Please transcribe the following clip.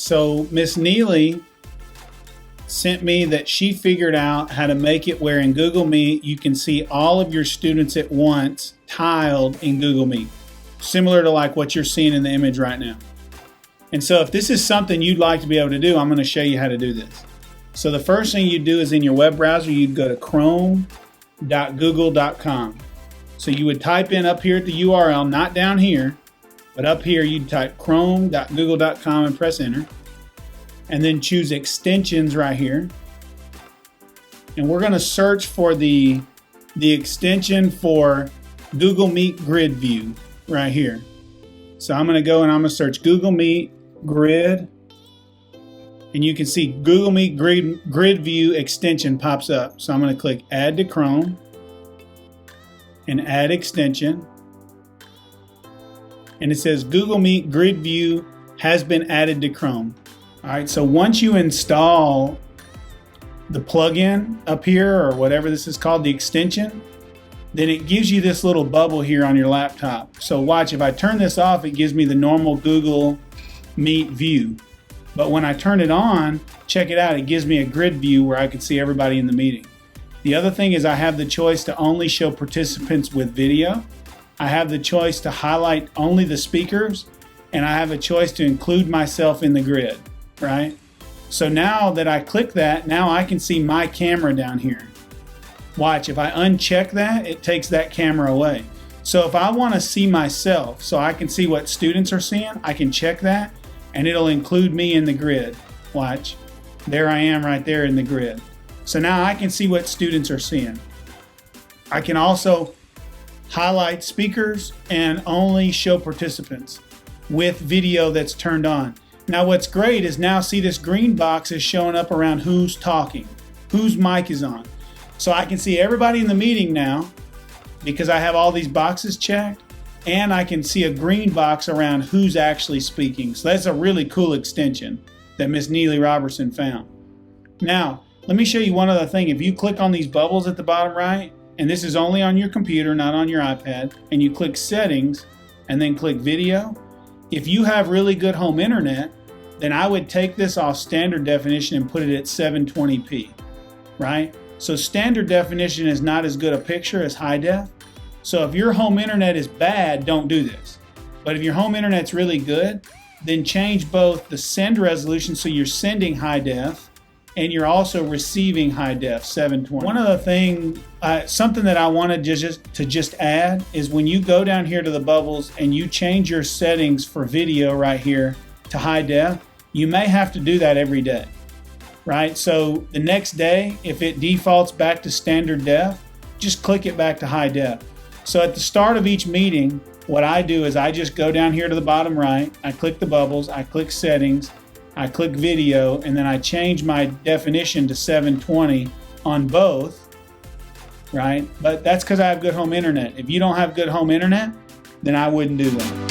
right, so Miss Neely sent me that she figured out how to make it where in Google Meet you can see all of your students at once tiled in Google Meet, similar to like what you're seeing in the image right now. And so if this is something you'd like to be able to do, I'm going to show you how to do this. So the first thing you do is in your web browser, you'd go to chrome.google.com. So you would type in up here at the URL, not down here, but up here you'd type chrome.google.com and press enter. And then choose extensions right here. And we're going to search for the extension for Google Meet Grid View right here. So I'm going to go and I'm going to search Google Meet Grid. And you can see Google Meet Grid View extension pops up. So I'm going to click Add to Chrome and Add Extension. And it says Google Meet Grid View has been added to Chrome. All right, so once you install the plugin up here, or whatever this is called, the extension, then it gives you this little bubble here on your laptop. So watch, if I turn this off, it gives me the normal Google Meet view. But when I turn it on, check it out, it gives me a grid view where I can see everybody in the meeting. The other thing is I have the choice to only show participants with video. I have the choice to highlight only the speakers, and I have a choice to include myself in the grid. Right? So now that I click that, now I can see my camera down here. Watch, if I uncheck that, it takes that camera away. So if I want to see myself, so I can see what students are seeing, I can check that and it'll include me in the grid. Watch, there I am right there in the grid. So now I can see what students are seeing. I can also highlight speakers and only show participants with video that's turned on. Now what's great is now see this green box is showing up around who's talking, whose mic is on. So I can see everybody in the meeting now because I have all these boxes checked, and I can see a green box around who's actually speaking. So that's a really cool extension that Miss Neely Robertson found. Now, let me show you one other thing. If you click on these bubbles at the bottom right, and this is only on your computer, not on your iPad, and you click settings and then click video, if you have really good home internet, then I would take this off standard definition and put it at 720p, right? So standard definition is not as good a picture as high def. So if your home internet is bad, don't do this. But if your home internet's really good, then change both the send resolution so you're sending high def and you're also receiving high def 720. One other thing, something that I wanted to just add is when you go down here to the bubbles and you change your settings for video right here to high def, you may have to do that every day, right? So the next day, if it defaults back to standard def, just click it back to high def. So at the start of each meeting, what I do is I just go down here to the bottom right, I click the bubbles, I click settings, I click video, and then I change my definition to 720 on both, right? But that's because I have good home internet. If you don't have good home internet, then I wouldn't do that.